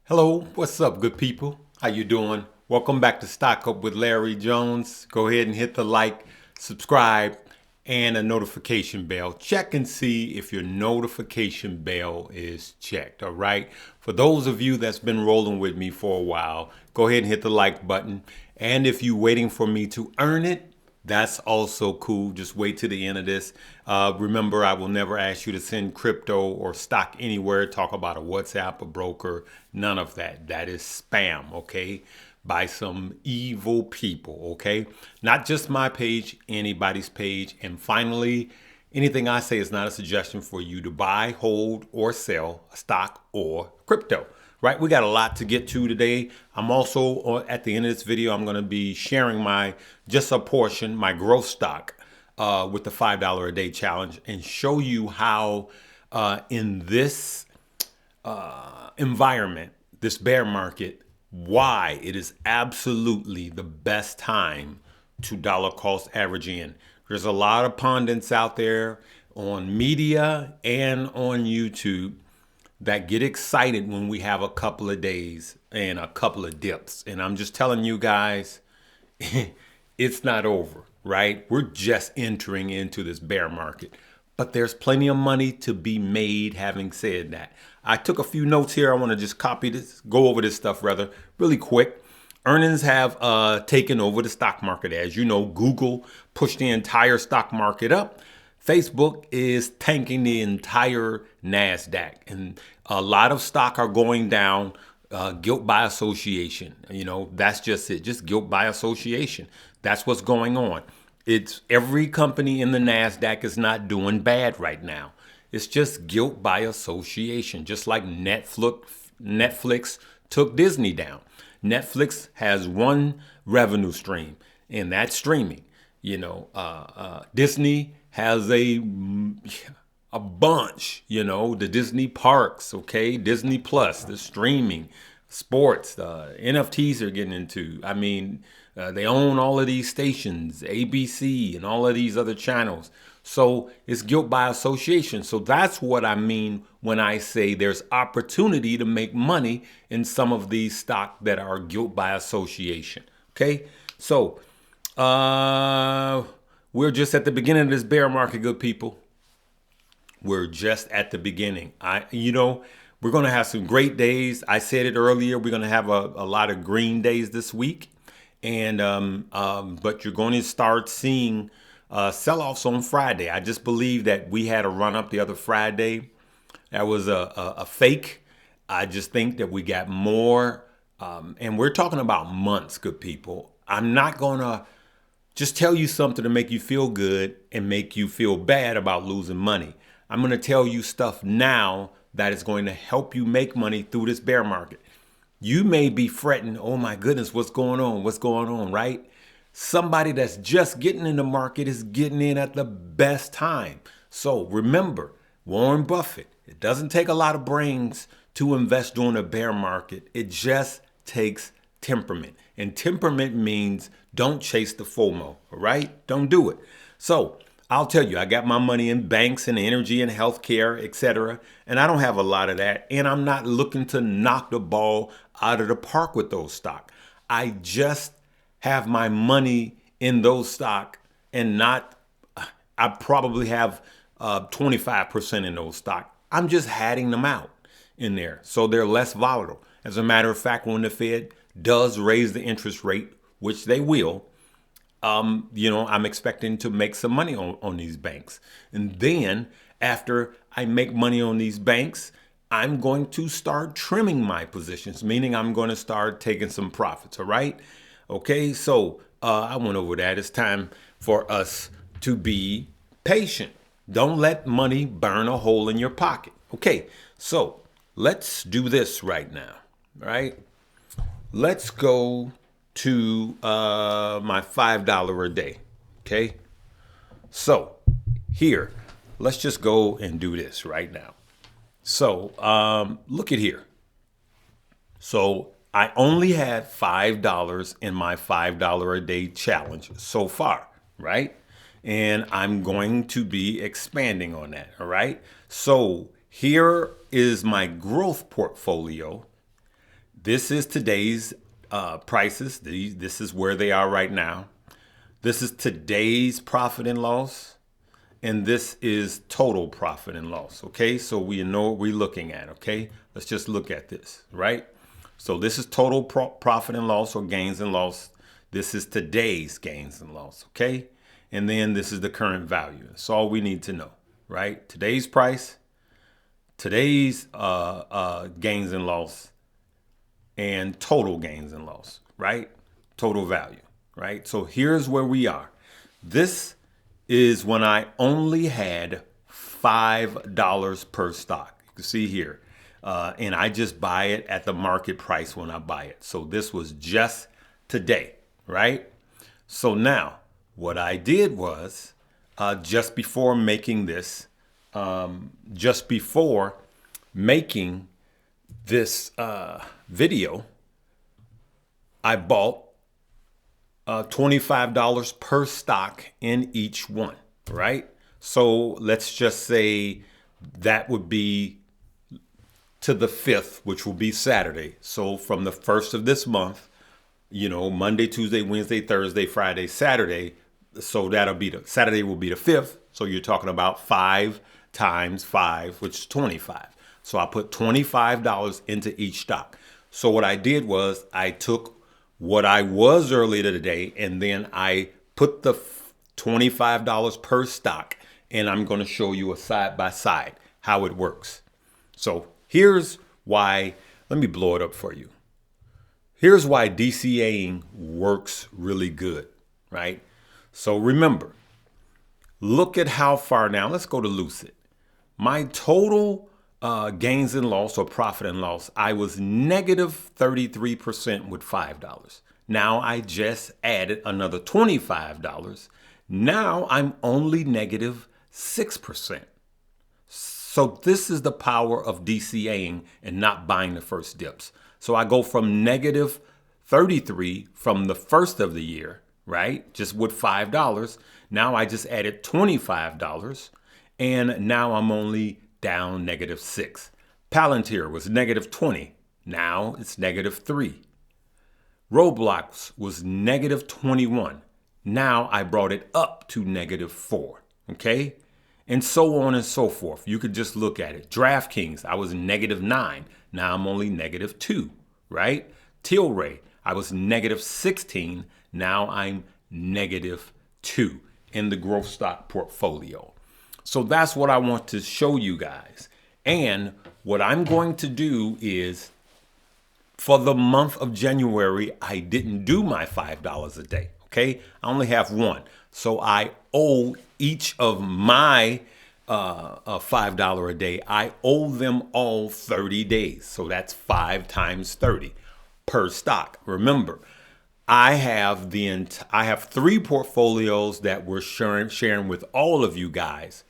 Hello, what's up, good people? How you doing? Welcome back to Stock Up with Larry Jones. Go ahead and hit the like, subscribe, and a notification bell. Check and see if your notification bell is checked, all right? For those of you that's been rolling with me for a while, go ahead and hit the like button. And if you're waiting for me to earn it, that's also cool. Just wait to the end of this. Remember, I will never ask you to send crypto or stock anywhere, talk about a WhatsApp, a broker, none of that. That is spam, okay? By some evil people, okay? Not just my page, anybody's page. And finally, anything I say is not a suggestion for you to buy, hold, or sell a stock or crypto. Right, we got a lot to get to today. I'm also at the end of this video, I'm going to be sharing just a portion, my growth stock with the $5 a day challenge, and show you how in this environment, this bear market, why it is absolutely the best time to dollar cost average in. There's a lot of pundits out there on media and on YouTube that get excited when we have a couple of days and a couple of dips. And I'm just telling you guys, it's not over, right? We're just entering into this bear market. But there's plenty of money to be made having said that. I took a few notes here. I want to just go over this stuff rather, really quick. Earnings have taken over the stock market. As you know, Google pushed the entire stock market up. Facebook is tanking the entire NASDAQ, and a lot of stock are going down. Guilt by association. That's just it. Just guilt by association. That's what's going on. It's every company in the NASDAQ is not doing bad right now. It's just guilt by association, just like Netflix took Disney down. Netflix has one revenue stream, and that's streaming. Disney has a bunch, the Disney parks, okay, Disney Plus, the streaming, sports, NFTs are getting into. They own all of these stations, ABC and all of these other channels. So it's guilt by association. So that's what I mean when I say there's opportunity to make money in some of these stock that are guilt by association. Okay, so we're just at the beginning of this bear market, good people. We're just at the beginning. We're going to have some great days. I said it earlier. We're going to have a lot of green days this week. But you're going to start seeing sell-offs on Friday. I just believe that we had a run up the other Friday. That was a fake. I just think that we got more. And we're talking about months, good people. I'm not going to just tell you something to make you feel good and make you feel bad about losing money. I'm going to tell you stuff now that is going to help you make money through this bear market. You may be fretting, oh my goodness, what's going on? What's going on, right? Somebody that's just getting in the market is getting in at the best time. So remember, Warren Buffett, it doesn't take a lot of brains to invest during a bear market. It just takes temperament. And temperament means don't chase the FOMO, all right? Don't do it. So I'll tell you, I got my money in banks and energy and healthcare, etc. And I don't have a lot of that. And I'm not looking to knock the ball out of the park with those stock. I just have my money in those stock and I probably have 25% in those stock. I'm just hatting them out in there. So they're less volatile. As a matter of fact, when the Fed does raise the interest rate, which they will, I'm expecting to make some money on these banks. And then after I make money on these banks, I'm going to start trimming my positions, meaning I'm going to start taking some profits. All right. Okay. So I went over that. It's time for us to be patient. Don't let money burn a hole in your pocket. Okay. So let's do this right now. Right. Let's go to my $5 a day. Okay. So here, let's just go and do this right now. So look at here. So I only had $5 in my $5 a day challenge so far, right? And I'm going to be expanding on that. All right. So here is my growth portfolio. This is today's prices. This is where they are right now. This is today's profit and loss. And this is total profit and loss. Okay, so we know what we're looking at. Okay, let's just look at this, right? So this is total profit and loss, or gains and loss. This is today's gains and loss. Okay, and then this is the current value. That's all we need to know, right? Today's price, today's gains and loss, and total gains and loss, right? Total value, right? So here's where we are. This is when I only had $5 per stock. You can see here. And I just buy it at the market price when I buy it. So this was just today, right? So now what I did was just before making this video, I bought $25 per stock in each one, right? So let's just say that would be to the 5th, which will be Saturday. So from the 1st of this month, Monday, Tuesday, Wednesday, Thursday, Friday, Saturday. So Saturday will be the 5th. So you're talking about 5 times 5, which is 25. So I put $25 into each stock. So what I did was I took what I was earlier today, and then I put the $25 per stock, and I'm going to show you a side by side how it works. So here's why, let me blow it up for you. Here's why DCAing works really good, right? So remember, look at how far now. Let's go to Lucid. My total gains and loss, or profit and loss, I was negative 33% with $5. Now I just added another $25. Now I'm only negative 6%. So this is the power of DCAing and not buying the first dips. So I go from negative 33 from the first of the year, right? Just with $5. Now I just added $25, and now I'm only down negative 6. Palantir was negative 20. Now it's negative 3. Roblox was negative 21. Now I brought it up to negative 4. Okay? And so on and so forth. You could just look at it. DraftKings, I was negative 9. Now I'm only negative 2. Right? Tilray, I was negative 16. Now I'm negative 2 in the growth stock portfolio. So that's what I want to show you guys. And what I'm going to do is, for the month of January, I didn't do my $5 a day. Okay, I only have one. So I owe each of my $5 a day, I owe them all 30 days. So that's 5 times 30 per stock. Remember, I have 3 portfolios that we're sharing with all of you guys.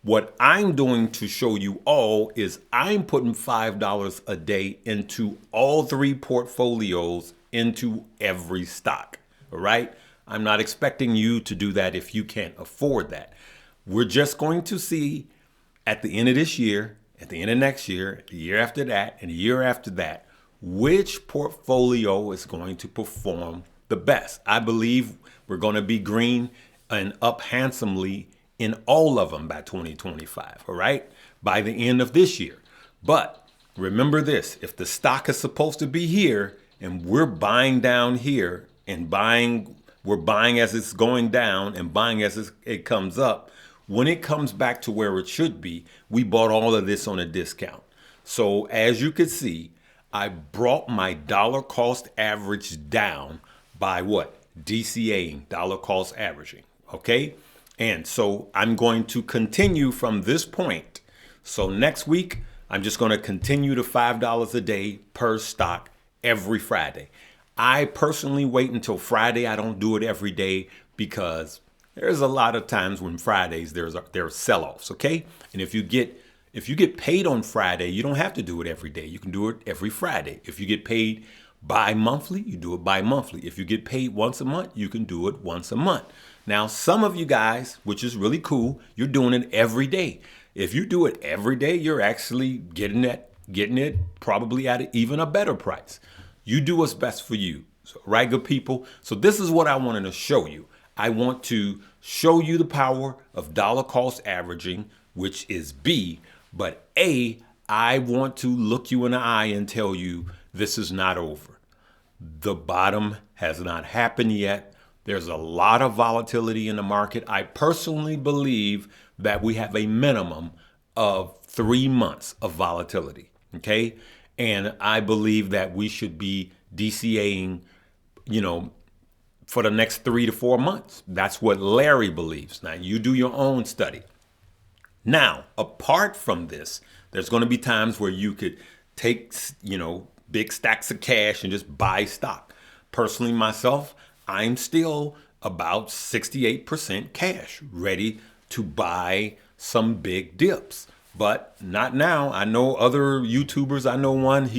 What I'm doing to show you all is I'm putting $5 a day into all 3 portfolios, into every stock. All right. I'm not expecting you to do that if you can't afford that. We're just going to see at the end of this year, at the end of next year, the year after that, and the year after that, which portfolio is going to perform the best. I believe we're going to be green and up handsomely in all of them by 2025. All right. By the end of this year. But remember this, if the stock is supposed to be here and we're buying down here and we're buying as it's going down and buying as it comes up, when it comes back to where it should be, we bought all of this on a discount. So as you can see, I brought my dollar cost average down by what? DCAing, dollar cost averaging. Okay. And so I'm going to continue from this point. So next week, I'm just going to continue to $5 a day per stock every Friday. I personally wait until Friday. I don't do it every day because there's a lot of times when Fridays there are sell-offs. Okay. And if you get paid on Friday, you don't have to do it every day. You can do it every Friday. If you get paid bi-monthly, you do it bi-monthly. If you get paid once a month, you can do it once a month. Now, some of you guys, which is really cool, you're doing it every day. If you do it every day, you're actually getting that getting it probably at even a better price. You do what's best for you. So, right, good people? So this is what I wanted to show you. I want to show you the power of dollar cost averaging, which is B, but A, I want to look you in the eye and tell you this is not over. The bottom has not happened yet. There's a lot of volatility in the market. I personally believe that we have a minimum of 3 months of volatility, okay? And I believe that we should be DCAing, for the next 3 to 4 months. That's what Larry believes. Now, you do your own study. Now, apart from this, there's going to be times where you could take, big stacks of cash and just buy stock. Personally, myself, I'm still about 68% cash, ready to buy some big dips. But not now. I know other YouTubers. I know one,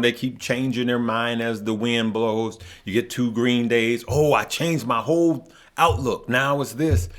they keep changing their mind as the wind blows. You get 2 green days. Oh, I changed my whole outlook. Now it's this.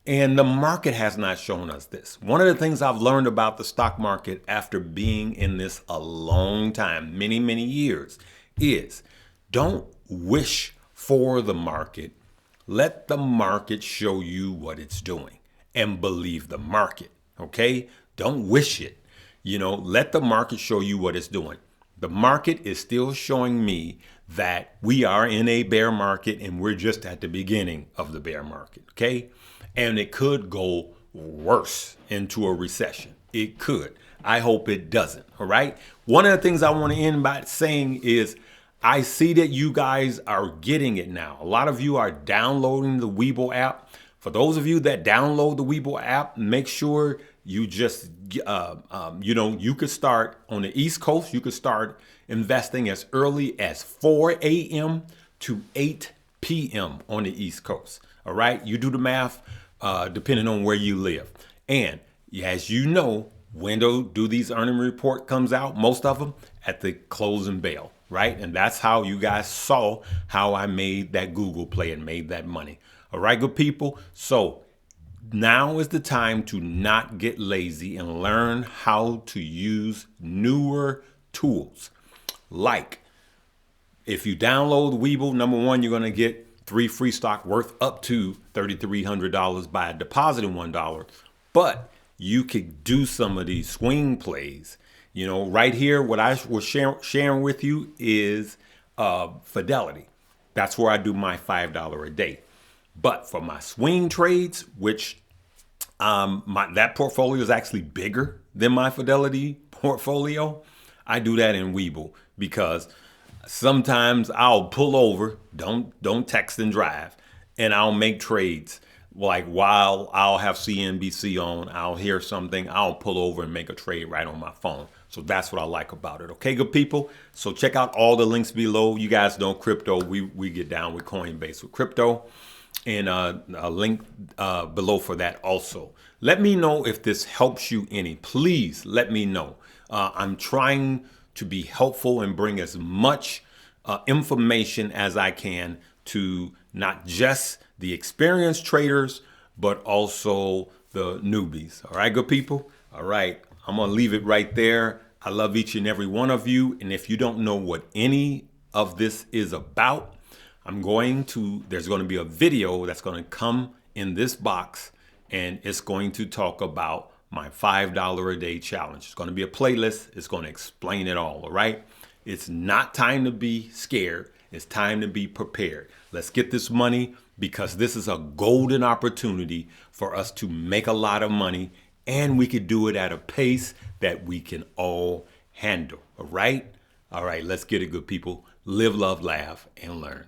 And the market has not shown us this. One of the things I've learned about the stock market after being in this a long time, many, many years, is don't wish for the market. Let the market show you what it's doing and believe the market, okay? Don't wish it. Let the market show you what it's doing. The market is still showing me that we are in a bear market and we're just at the beginning of the bear market, okay? And it could go worse into a recession. It could. I hope it doesn't, all right? One of the things I want to end by saying is I see that you guys are getting it now. A lot of you are downloading the Webull app. For those of you that download the Webull app, make sure you just, you could start on the East Coast. You could start investing as early as 4 a.m. to 8 p.m. on the East Coast. All right. You do the math depending on where you live. And as you know, when do these earning report comes out? Most of them at the closing bell. Right. And that's how you guys saw how I made that Google play and made that money. All right, good people. So now is the time to not get lazy and learn how to use newer tools. Like if you download Webull, number one, you're going to get 3 free stock worth up to $3,300 by depositing $1. But you could do some of these swing plays. Right here, what I was sharing with you is Fidelity. That's where I do my $5 a day. But for my swing trades, which that portfolio is actually bigger than my Fidelity portfolio, I do that in Webull because sometimes I'll pull over, don't text and drive, and I'll make trades. Like while I'll have CNBC on, I'll hear something, I'll pull over and make a trade right on my phone. So that's what I like about it. Okay, good people. So check out all the links below. You guys know crypto. We get down with Coinbase with crypto. And a link below for that also. Let me know if this helps you any. Please let me know. I'm trying to be helpful and bring as much information as I can to not just the experienced traders, but also the newbies. All right, good people? All right, I'm going to leave it right there. I love each and every one of you. And if you don't know what any of this is about, there's going to be a video that's going to come in this box, and it's going to talk about my $5 a day challenge. It's going to be a playlist. It's going to explain it all right? It's not time to be scared. It's time to be prepared. Let's get this money because this is a golden opportunity for us to make a lot of money, and we could do it at a pace that we can all handle. All right? All right, let's get it, good people. Live, love, laugh, and learn.